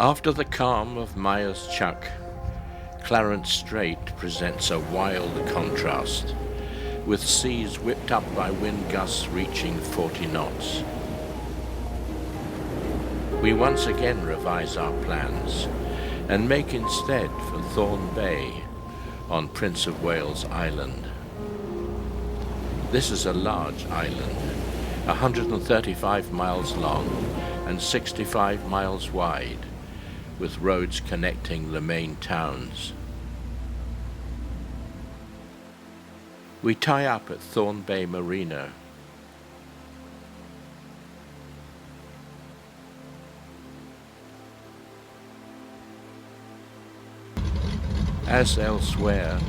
After the calm of Myers Chuck, Clarence Strait presents a wild contrast, with seas whipped up by wind gusts reaching 40 knots. We once again revise our plans and make instead for Thorn Bay on Prince of Wales Island. This is a large island, 135 miles long and 65 miles wide, with roads connecting the main towns. We tie up at Thorn Bay Marina. As elsewhere,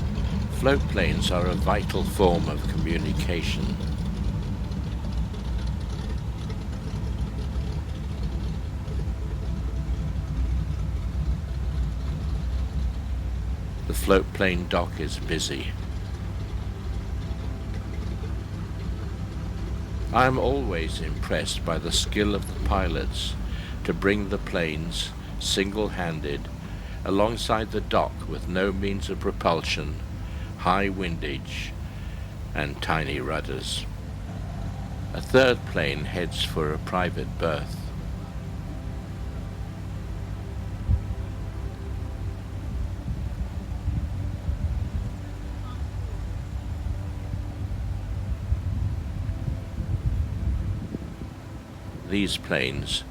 float planes are a vital form of communication. The float plane dock is busy. I am always impressed by the skill of the pilots to bring the planes, single-handed, alongside the dock with no means of propulsion, high windage, and tiny rudders. A third plane heads for a private berth. These planes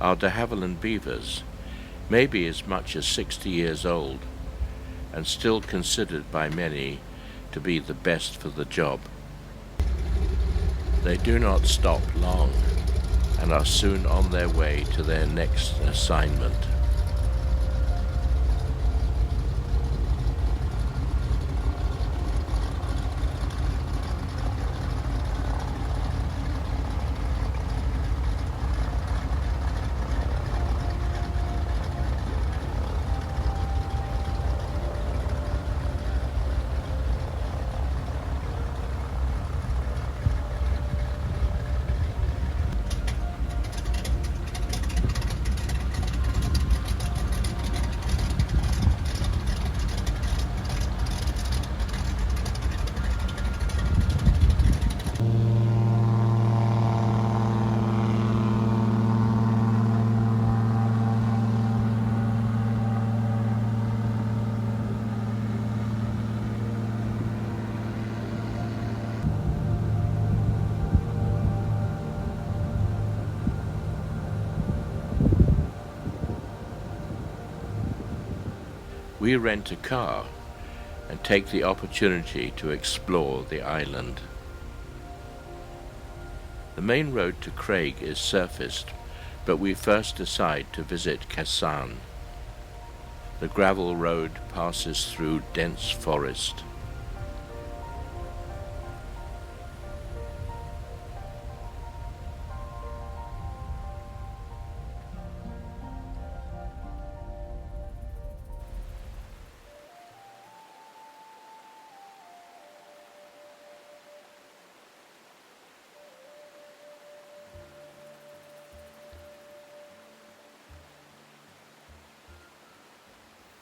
are de Havilland Beavers, maybe as much as 60 years old, and still considered by many to be the best for the job. They do not stop long and are soon on their way to their next assignment. We rent a car and take the opportunity to explore the island. The main road to Craig is surfaced, but we first decide to visit Ketchikan. The gravel road passes through dense forest.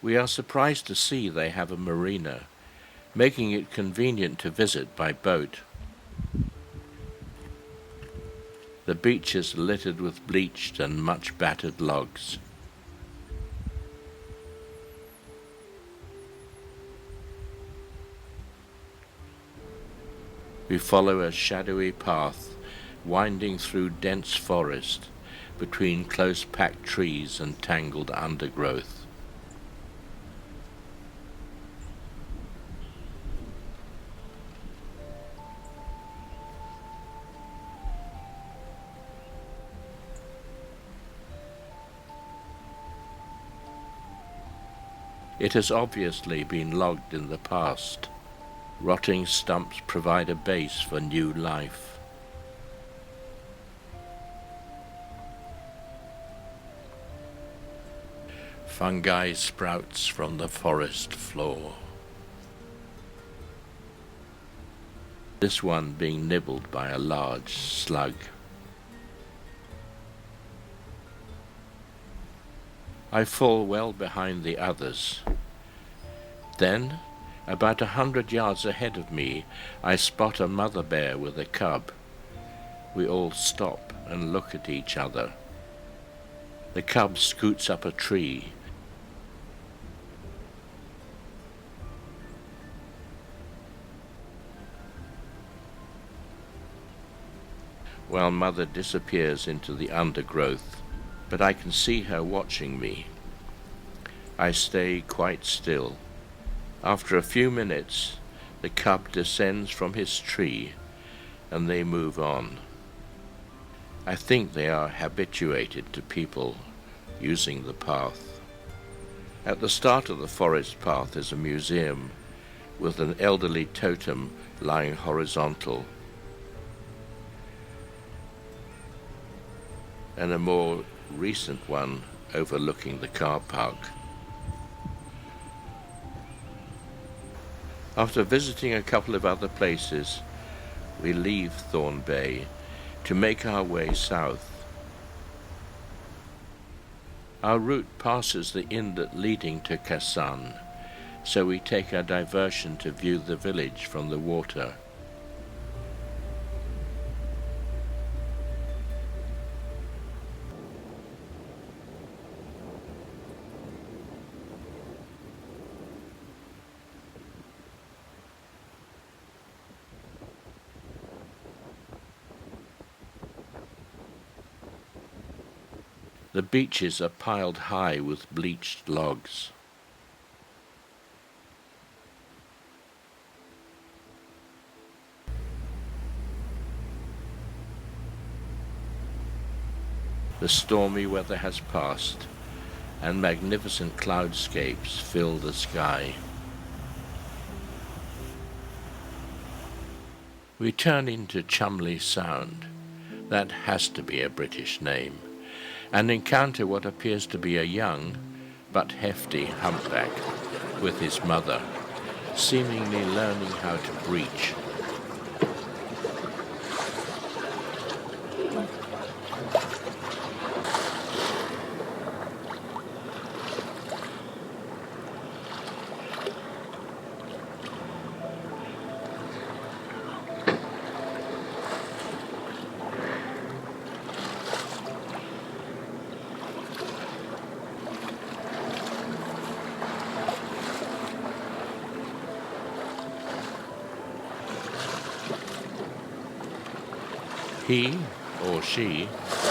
We are surprised to see they have a marina, making it convenient to visit by boat. The beach is littered with bleached and much battered logs. We follow a shadowy path winding through dense forest between close-packed trees and tangled undergrowth. It has obviously been logged in the past. Rotting stumps provide a base for new life. Fungi sprouts from the forest floor. This one being nibbled by a large slug. I fall well behind the others. Then, about 100 yards ahead of me, I spot a mother bear with a cub. We all stop and look at each other. The cub scoots up a tree. While mother disappears into the undergrowth, but I can see her watching me. I stay quite still. After a few minutes, the cub descends from his tree and they move on. I think they are habituated to people using the path. At the start of the forest path is a museum with an elderly totem lying horizontal and a more recent one overlooking the car park. After visiting a couple of other places, we leave Thorn Bay to make our way south. Our route passes the inlet leading to Ketchikan, so we take our diversion to view the village from the water. The beaches are piled high with bleached logs. The stormy weather has passed, and magnificent cloudscapes fill the sky. We turn into Chumley Sound, that has to be a British name, and encounter what appears to be a young but hefty humpback with his mother, seemingly learning how to breach. He, or she,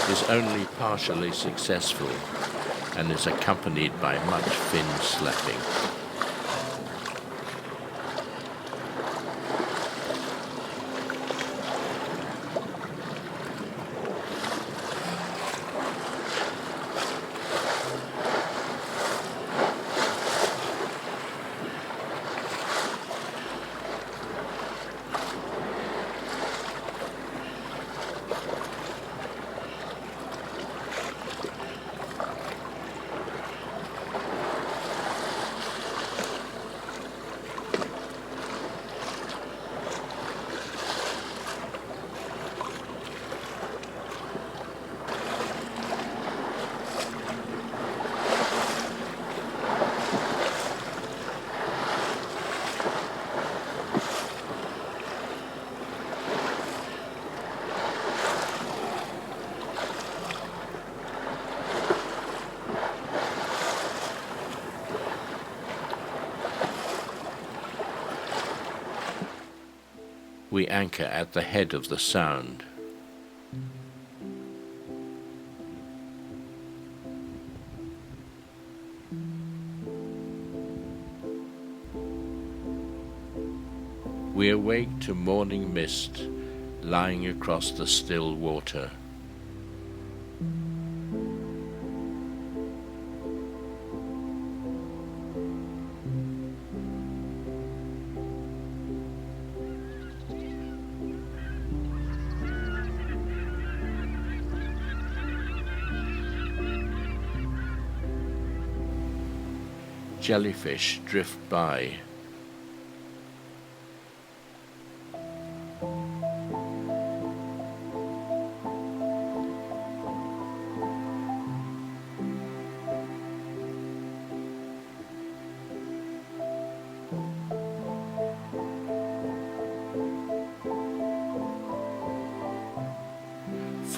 is only partially successful and is accompanied by much fin slapping. We anchor at the head of the sound. We awake to morning mist lying across the still water. Jellyfish drift by.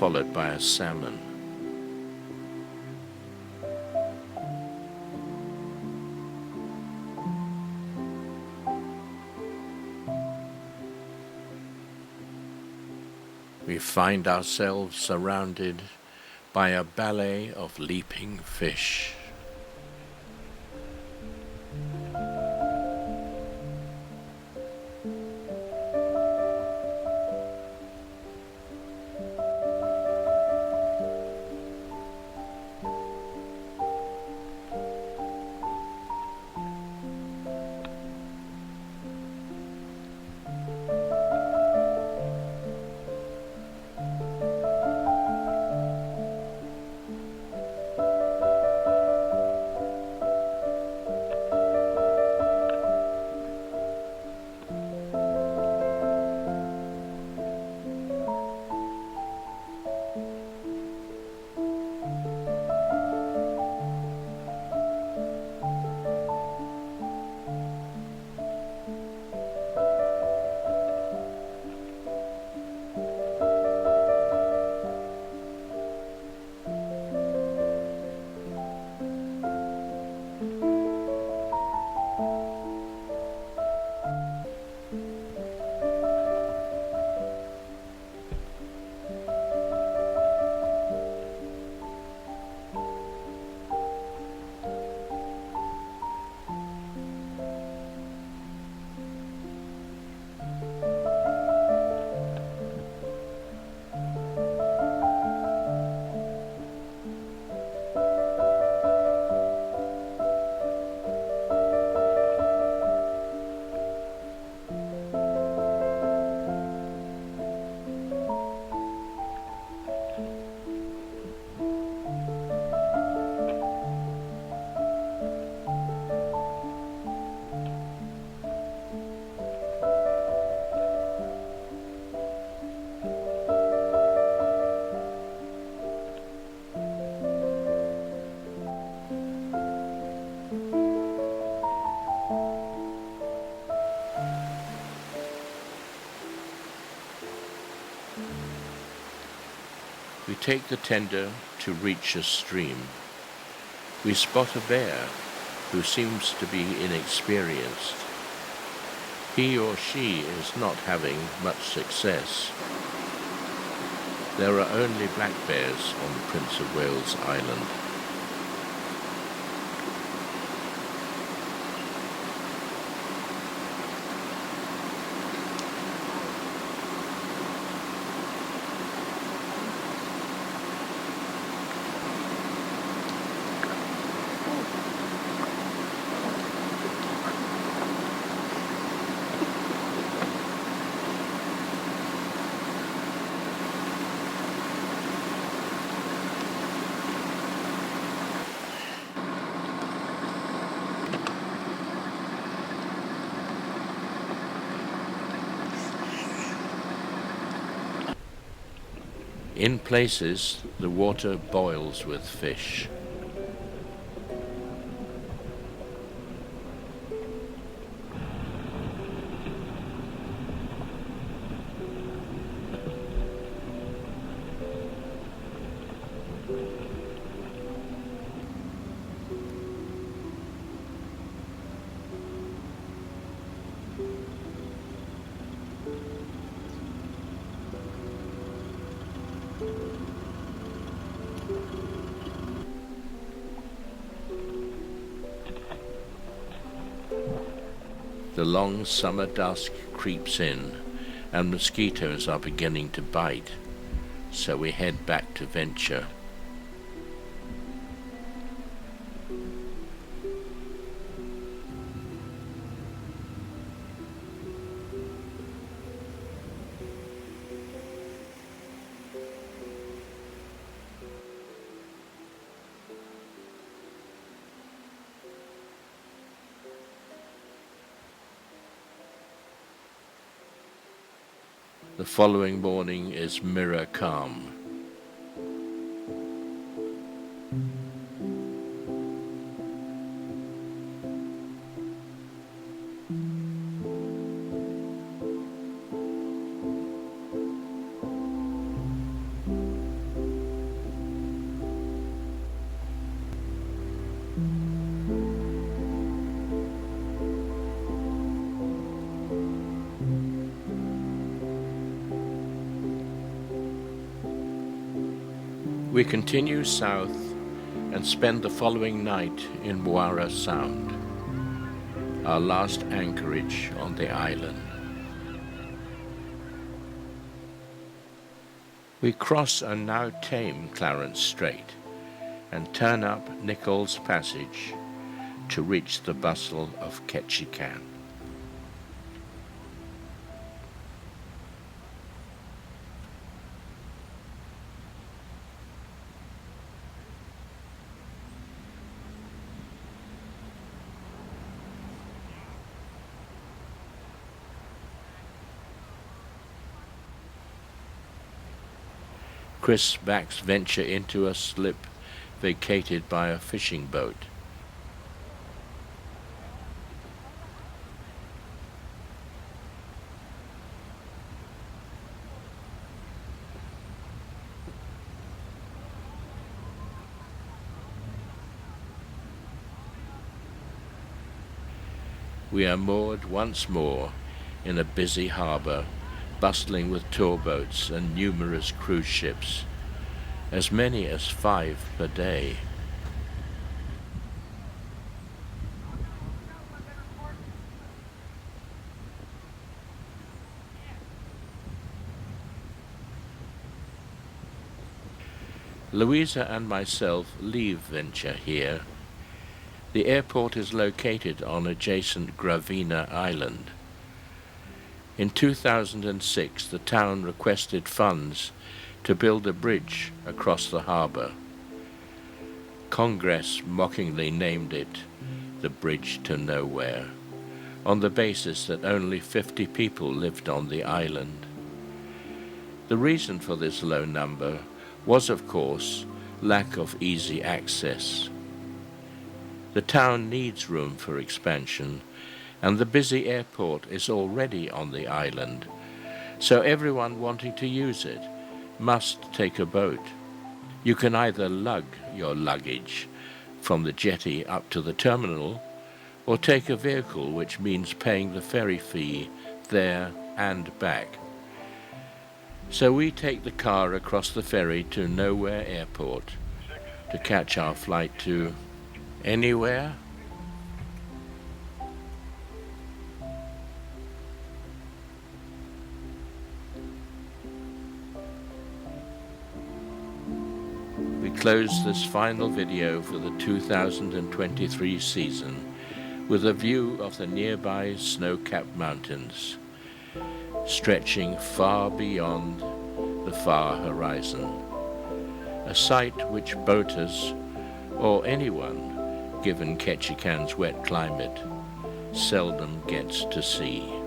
followed by a salmon. We find ourselves surrounded by a ballet of leaping fish. We take the tender to reach a stream. We spot a bear who seems to be inexperienced. He or she is not having much success. There are only black bears on Prince of Wales Island. In places, the water boils with fish. The long summer dusk creeps in, and mosquitoes are beginning to bite, so we head back to Venture. The following morning is mirror calm. We continue south and spend the following night in Moara Sound, our last anchorage on the island. We cross a now tame Clarence Strait and turn up Nichols Passage to reach the bustle of Ketchikan. Chris backs venture into a slip vacated by a fishing boat. We are moored once more in a busy harbour, bustling with tour boats and numerous cruise ships, as many as 5 per day. Louisa and myself leave venture here. The airport is located on adjacent Gravina Island. In 2006, the town requested funds to build a bridge across the harbour. Congress mockingly named it the Bridge to Nowhere, on the basis that only 50 people lived on the island. The reason for this low number was, of course, lack of easy access. The town needs room for expansion, and the busy airport is already on the island, so everyone wanting to use it must take a boat. You can either lug your luggage from the jetty up to the terminal, or take a vehicle, which means paying the ferry fee there and back. So we take the car across the ferry to Nowhere Airport to catch our flight to anywhere. We close this final video for the 2023 season with a view of the nearby snow-capped mountains, stretching far beyond the far horizon, a sight which boaters, or anyone given Ketchikan's wet climate, seldom gets to see.